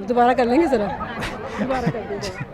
दोबारा कर लेंगे ज़रा, दोबारा कर दीजिए।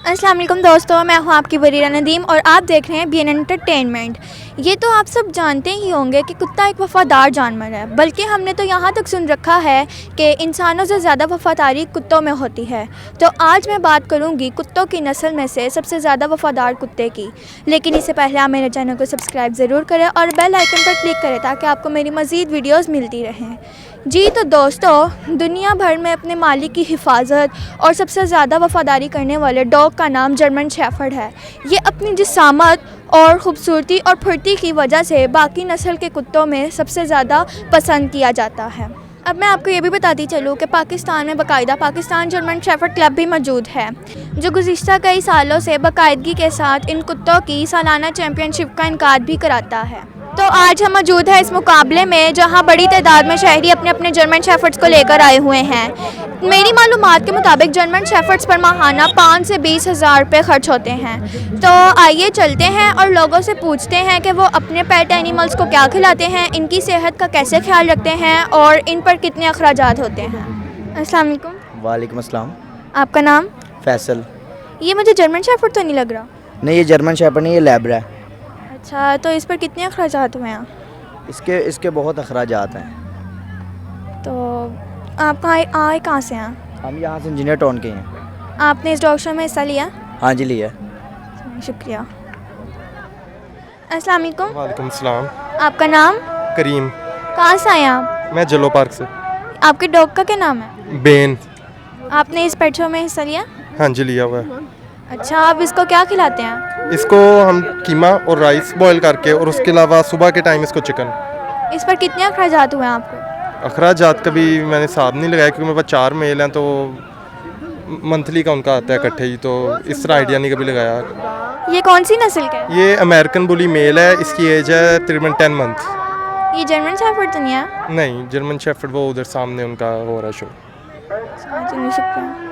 अस्सलाम वालेकुम दोस्तों, मैं हूं आपकी बरीरा नदीम और आप देख रहे हैं BN एंटरटेनमेंट। ये तो आप सब जानते ही होंगे कि कुत्ता एक वफ़ादार जानवर है, बल्कि हमने तो यहाँ तक सुन रखा है कि इंसानों से ज़्यादा वफ़ादारी कुत्तों में होती है। तो आज मैं बात करूँगी कुत्तों की नस्ल में से सबसे ज़्यादा वफ़ादार कुत्ते की। लेकिन इससे पहले आप मेरे चैनल को सब्सक्राइब ज़रूर करें और बेल आइकन पर क्लिक करें ताकि आपको मेरी मज़ीद वीडियोज़ मिलती रहें। जी तो दोस्तों, दुनिया भर में अपने मालिक की हिफाजत और सबसे ज़्यादा वफ़ादारी करने वाले डॉग का नाम जर्मन शेफर्ड है। ये अपनी जिसामत और ख़ूबसूरती और फुर्ती की वजह से बाकी नस्ल के कुत्तों में सबसे ज़्यादा पसंद किया जाता है। अब मैं आपको ये भी बताती चलूँ कि पाकिस्तान में बाकायदा पाकिस्तान जर्मन शेफर्ड क्लब भी मौजूद है, जो गुज़िश्ता कई सालों से बाकायदगी के साथ इन कुत्तों की सालाना चैम्पियनशिप का इनकाद भी कराता है। तो आज हम मौजूद हैं इस मुकाबले में, जहां बड़ी तादाद में शहरी अपने अपने जर्मन शेफर्ड्स को लेकर आए हुए हैं। मेरी मालूमात के मुताबिक जर्मन शेफर्ड्स पर माहाना 5 से 20 हज़ार रुपये खर्च होते हैं। तो आइए चलते हैं और लोगों से पूछते हैं कि वो अपने पेट एनिमल्स को क्या खिलाते हैं, इनकी सेहत का कैसे ख्याल रखते हैं और इन पर कितने अखराजात होते हैं। अस्सलाम वालेकुम। वालेकुम अस्सलाम। आपका नाम? फैसल। ये मुझे जर्मन शेफर्ड तो नहीं लग रहा। नहीं, ये जर्मन शेफर्ड नहीं, ये लैब्रा है। अच्छा, तो इस पर कितने अखराजात हुए हैं? इसके बहुत अखराजात हैं। तो आप कहाँ से हैं? हम यहाँ से इंजीनियर टाउन के हैं। आपने इस डॉग शो में हिस्सा लिया? हाँ जी, लिया। शुक्रिया। अस्सलाम वालेकुम। वालेकुम सलाम। आपका नाम? करीम। कहाँ से आए आप? मैं जलो पार्क से। आपके डॉग का क्या नाम है? बेन। आपने इस पेट शो में हिस्सा लिया? हाँ जी, लिया हुआ है। अच्छा, आप इसको क्या खिलाते हैं? इसको हम कीमा और राइस बॉईल करके, और उसके अलावा सुबह के टाइम इसको चिकन। इस पर कितने अखराजात हुए हैं आपको? अखराजात का भी मैंने हिसाब नहीं लगाया, क्योंकि मेरे पास 4 मेल हैं, तो मंथली का उनका आता है इकट्ठे ही, तो इस तरह आइडिया नहीं कभी लगाया। ये कौन सी नस्ल का है? ये अमेरिकन बुली मेल है, इसकी एज है तकरीबन 10 मंथ। ये जर्मन शेफर्ड तो नहीं है? नहीं, जर्मन शेफर्ड वो उधर सामने उनका हो रहा है शो। शुक्रिया।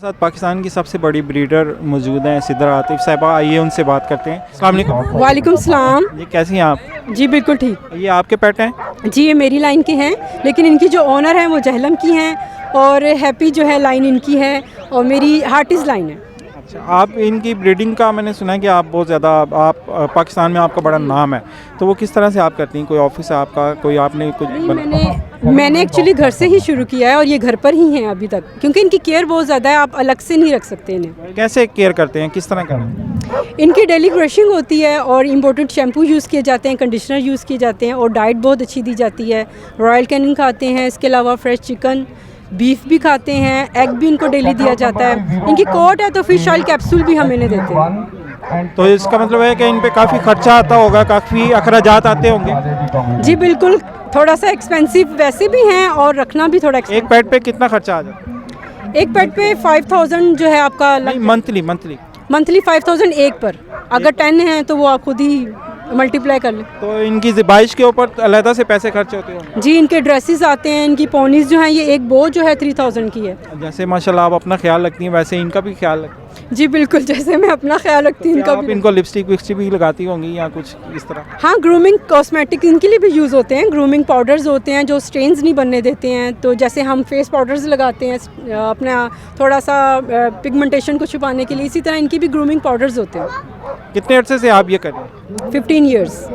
साथ पाकिस्तान की सबसे बड़ी ब्रीडर मौजूद हैं सिद्दर आतिफ साहिबा, आइए उनसे बात करते हैं। अस्सलाम वालेकुम। वालेकुम सलाम। ये कैसी हैं आप? जी बिल्कुल ठीक। ये आपके पेट हैं? जी ये मेरी लाइन के हैं, लेकिन इनकी जो ओनर हैं वो जहलम की हैं और हैप्पी जो है लाइन इनकी है और मेरी हार्टिस लाइन है। अच्छा, आप इनकी ब्रीडिंग का मैंने सुना है कि आप बहुत ज़्यादा, आप पाकिस्तान में आपका बड़ा नाम है, तो वो किस तरह से आप करती हैं? कोई ऑफिस है आपका, कोई आपने कुछ मैंने एक्चुअली घर से ही शुरू किया है और ये घर पर ही हैं अभी तक, क्योंकि इनकी केयर बहुत ज़्यादा है, आप अलग से नहीं रख सकते इन्हें। कैसे केयर करते हैं, किस तरह करते हैं? इनकी डेली ब्रशिंग होती है और इम्पोर्टेड शैम्पू यूज़ किए जाते हैं, कंडीशनर यूज़ किए जाते हैं और डाइट बहुत अच्छी दी जाती है। रॉयल कैनिन खाते हैं, इसके अलावा फ्रेश चिकन, बीफ भी खाते हैं, एग भी इनको डेली दिया जाता है। इनकी कोट है तो फिश ऑयल कैप्सूल भी हम इन्हें देते हैं। तो इसका मतलब है कि इन पे काफ़ी खर्चा आता होगा, काफ़ी अखराजात आते होंगे? जी बिल्कुल, थोड़ा सा एक्सपेंसिव वैसे भी हैं और रखना भी थोड़ा एक पेट पे कितना खर्चा आ जाता है? एक पेट पे 5000 जो है आपका मंथली 5000 एक पर। अगर 10 है तो वो आप खुद ही मल्टीप्लाई कर लें। तो इनकी ज़िबाइश के ऊपर अलहदा से पैसे खर्च होते हैं? जी, इनके ड्रेसेस आते हैं, इनकी पोनीज जो हैं, ये एक बो जो है 3000 की है। जैसे माशाल्लाह आप अपना ख्याल रखती हैं, वैसे इनका भी ख्याल रखें। जी बिल्कुल, जैसे मैं अपना ख्याल रखती हूँ क्या इनका आप भी। इनको लिपस्टिक विपस्टिक भी लगाती होंगी या कुछ इस तरह? हाँ, ग्रूमिंग कॉस्मेटिक इनके लिए भी यूज़ होते हैं। ग्रूमिंग पाउडर्स होते हैं जो स्ट्रेन्स नहीं बनने देते हैं। तो जैसे हम फेस पाउडर्स लगाते हैं अपना थोड़ा सा पिगमेंटेशन को छुपाने के लिए, इसी तरह इनकी भी ग्रूमिंग पाउडर्स होते हैं। कितने अरसे से आप ये कर रहे हैं? 15 ईयर्स।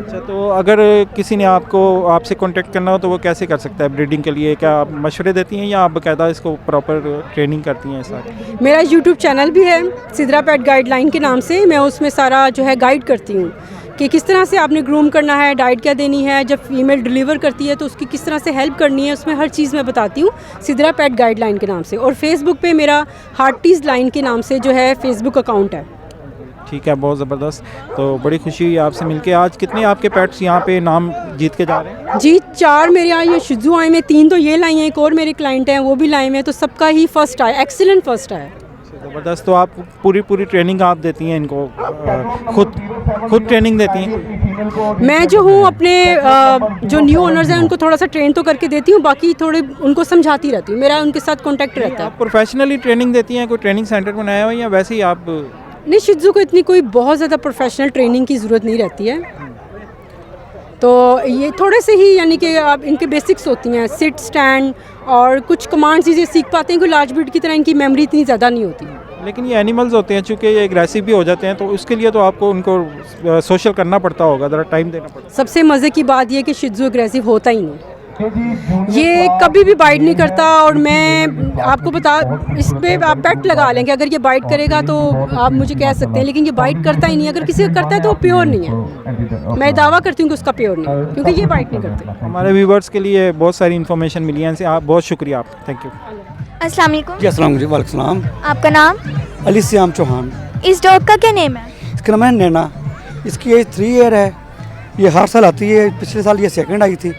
अच्छा, तो अगर किसी ने आपसे कांटेक्ट करना हो तो वो कैसे कर सकता है ब्रीडिंग के लिए? क्या आप मशवरे देती हैं या आप बाकायदा इसको प्रॉपर ट्रेनिंग करती हैं साथ? मेरा यूट्यूब चैनल भी है सिद्रा पेट गाइडलाइन के नाम से। मैं उसमें सारा जो है गाइड करती हूँ कि किस तरह से आपने ग्रूम करना है, डाइट क्या देनी है, जब फीमेल डिलीवर करती है तो उसकी किस तरह से हेल्प करनी है, उसमें हर चीज़ मैं बताती हूँ सिद्रा पेट गाइडलाइन के नाम से। और फेसबुक पे मेरा हार्टीज़ लाइन के नाम से जो है फेसबुक अकाउंट है। ठीक है, बहुत ज़बरदस्त। तो बड़ी खुशी हुई आपसे मिलके। आज कितने आपके पेट्स यहाँ पे नाम जीत के जा रहे हैं? जी 4 मेरे यहाँ ये शिजू आए हैं, 3 तो ये लाई हैं, एक और मेरे क्लाइंट हैं वो भी लाए हैं। तो सबका ही फर्स्ट आया, एक्सीलेंट फर्स्ट आया। ज़बरदस्त। तो आप पूरी ट्रेनिंग आप देती हैं इनको, खुद ट्रेनिंग देती हैं? मैं जो हूँ अपने जो न्यू ओनर्स हैं उनको थोड़ा सा ट्रेन तो करके देती हूँ, बाकी थोड़े उनको समझाती रहती हूँ। मेरा उनके साथ कॉन्टैक्ट रहता है। आप प्रोफेशनली ट्रेनिंग देती हैं? कोई ट्रेनिंग सेंटर बनाया हो या वैसे ही आप? नहीं, शिजू को इतनी कोई बहुत ज़्यादा प्रोफेशनल ट्रेनिंग की ज़रूरत नहीं रहती है। तो ये थोड़े से ही यानी कि आप इनके बेसिक्स होती हैं, सिट स्टैंड और कुछ कमांड्स चीज़ें सीख पाते हैं। कोई लार्ज ब्रीड की तरह इनकी मेमोरी इतनी ज़्यादा नहीं होती। लेकिन ये एनिमल्स होते हैं, चूँकि ये एग्रेसिव भी हो जाते हैं, तो उसके लिए तो आपको उनको सोशल करना पड़ता होगा, ज़रा टाइम देना पड़ता सबसे मज़े की बात यह कि शिजू एग्रेसिव होता ही नहीं, ये कभी भी बाइट नहीं करता। और मैं आपको इस पर आप पेट लगा लेंगे, अगर ये बाइट करेगा तो आप मुझे कह सकते हैं, लेकिन ये बाइट करता ही नहीं। अगर किसी का करता है तो वो प्योर नहीं है। मैं दावा करती हूँ कि उसका प्योर नहीं है, क्योंकि ये बाइट नहीं करते। है। हमारे व्यूवर्स के लिए बहुत सारी इन्फॉर्मेशन मिली है इनसे। आप बहुत शुक्रिया आप, थैंक यू। अस्सलाम वालेकुम। जी अस्सलाम वालेकुम सलाम। आपका नाम? अली सियाम चौहान। इस डॉग का क्या नेम है? इसका नाम है नैना। इसकी एज 3 ईयर है। ये हर साल आती है। पिछले साल ये सेकंड आई थी।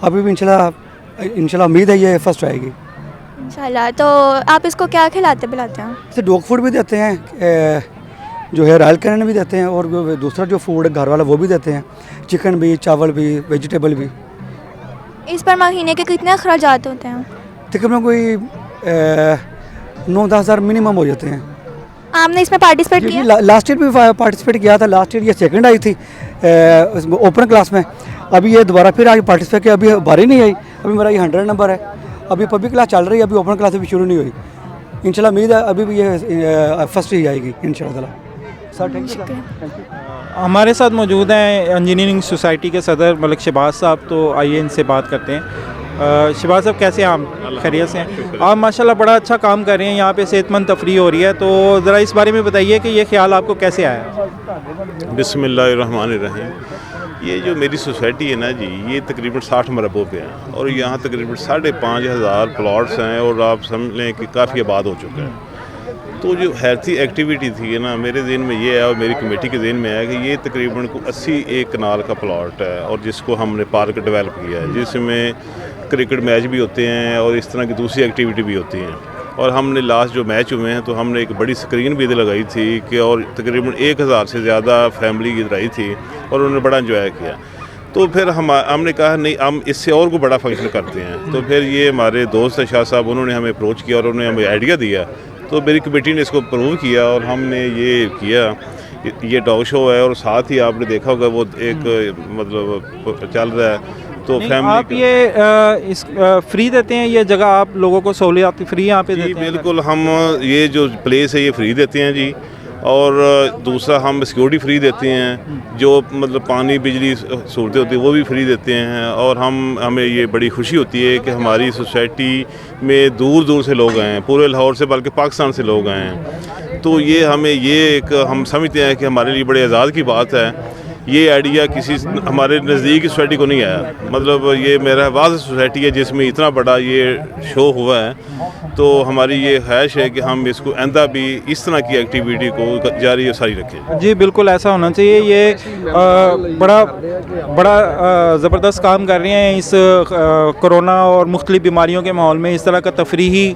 अभी भी इंशाल्लाह उम्मीद है ये फर्स्ट आएगी इंशाल्लाह। तो आप इसको क्या खिलाते पिलाते हैं? इसे डॉग फूड भी देते हैं, जो है रॉयल कैनन भी देते हैं, और दूसरा जो फूड घर वाला वो भी देते हैं, चिकन भी, चावल भी, वेजिटेबल भी। इस पर महीने के कितने अखराजात होते हैं? तकरीबन कोई 9-10 हज़ार मिनिमम हो जाते हैं। आपने इसमें पार्टिसिपेट किया? लास्ट ईयर भी पार्टिसिपेट किया था। लास्ट ईयर ये सेकंड आई थी ओपन क्लास में। अभी ये दोबारा फिर आज पार्टिसिपेट किया। अभी बारी नहीं आई। अभी मेरा ये 100 नंबर है। अभी पब्लिक क्लास चल रही है, अभी ओपन क्लास अभी शुरू नहीं हुई। इंशाल्लाह उम्मीद है अभी भी ये फर्स्ट ही आएगी इंशाल्लाह। Sir thank you. हमारे साथ मौजूद हैं इंजीनियरिंग सोसाइटी के सदर मलिक शहबाज साहब। तो आइए इनसे बात करते हैं। शहबाज साहब कैसे हैं आप? खैरियत से हैं? आप माशाल्लाह बड़ा अच्छा काम कर रहे हैं, यहाँ पे सेहतमंद तफरी हो रही है, तो ज़रा इस बारे में बताइए कि ये ख्याल आपको कैसे आया? बिस्मिल्लाहिर्रहमानिर्रहीम। ये जो मेरी सोसाइटी है ना जी, ये तकरीबन 60 मरबों पे है और यहाँ तकरीबन 5,500 प्लॉट्स हैं और आप समझ लें कि काफ़ी आबाद हो चुका है। तो जो हेल्थी एक्टिविटी थी ना, मेरे ज़हन में ये है और मेरी कमेटी के ज़हन में है कि ये तकरीबन 80 कनाल का प्लॉट है और जिसको हमने पार्क डेवलप किया है, जिसमें क्रिकेट मैच भी होते हैं और इस तरह की दूसरी एक्टिविटी भी होती हैं। और हमने लास्ट जो मैच हुए हैं तो हमने एक बड़ी स्क्रीन भी इधर लगाई थी कि और तकरीबन 1000 से ज़्यादा फैमिली इधर आई थी और उन्होंने बड़ा इंजॉय किया। तो फिर हमने कहा नहीं, हम इससे और को बड़ा फंक्शन करते हैं। तो फिर ये हमारे दोस्त शाह साहब, उन्होंने हमें अप्रोच किया और उन्होंने हमें आइडिया दिया। तो मेरी कमेटी ने इसको अप्रूव किया और हमने ये किया। ये डॉग शो है और साथ ही आपने देखा होगा वो एक मतलब चल रहा है। तो फैमिली आप ये फ्री देते हैं ये जगह, आप लोगों को सहूलियात फ्री यहाँ पे देते हैं? बिल्कुल, हम ये जो प्लेस है ये फ्री देते हैं जी। और दूसरा हम सिक्योरिटी फ्री देते हैं, जो मतलब पानी बिजली सहूलतें होती है वो भी फ्री देते हैं। और हमें ये बड़ी खुशी होती है कि हमारी सोसाइटी में दूर दूर से लोग आए हैं, पूरे लाहौर से बल्कि पाकिस्तान से लोग आए हैं। तो ये हमें ये एक हम समझते हैं कि हमारे लिए बड़े एजाज़ की बात है। ये आइडिया किसी हमारे नज़दीक की सोसाइटी को नहीं आया। मतलब ये मेरा वाज़ सोसाइटी है जिसमें इतना बड़ा ये शो हुआ है। तो हमारी ये ख्वाहिश है कि हम इसको आइंदा भी इस तरह की एक्टिविटी को जारी और सारी रखें। जी बिल्कुल ऐसा होना चाहिए। ये बड़ा ज़बरदस्त काम कर रहे हैं इस कोरोना और मुख्तलिफ बीमारियों के माहौल में। इस तरह का तफरीही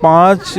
5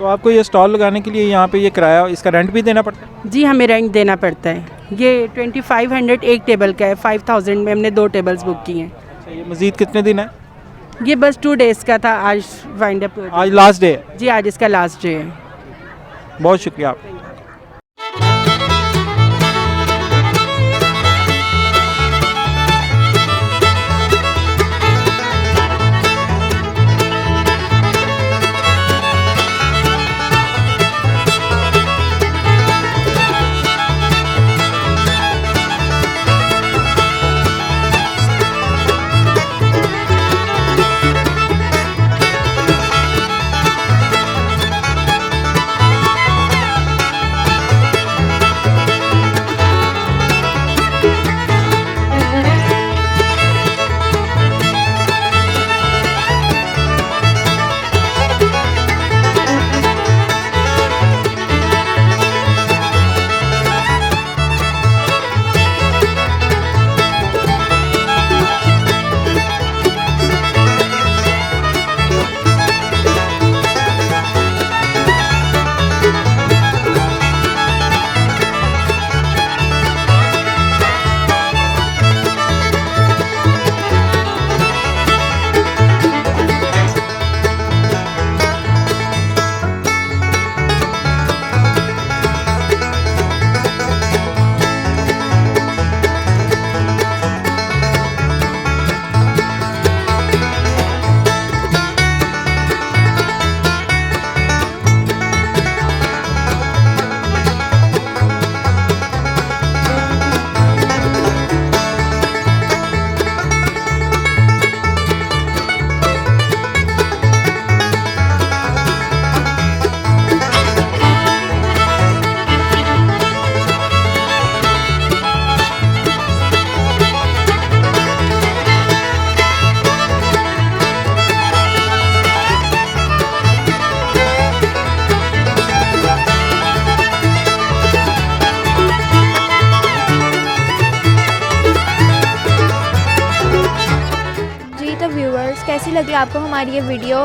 तो आपको ये स्टॉल लगाने के लिए यहाँ पे ये किराया, इसका रेंट भी देना पड़ता है? जी हमें रेंट देना पड़ता है। ये 2500 एक टेबल का है, 5000 में हमने 2 टेबल्स बुक की हैं। अच्छा, ये मज़ीद कितने दिन है? ये बस 2 डेज़ का था, आज वाइंड अप। आज लास्ट डे है? जी आज इसका लास्ट डे है। बहुत शुक्रिया आपका। कैसी लगी आपको हमारी ये वीडियो।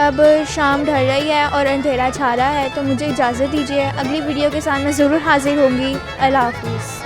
अब शाम ढल रही है और अंधेरा छा रहा है, तो मुझे इजाज़त दीजिए। अगली वीडियो के साथ मैं ज़रूर हाजिर होंगी। अल्लाह हाफ़िज़।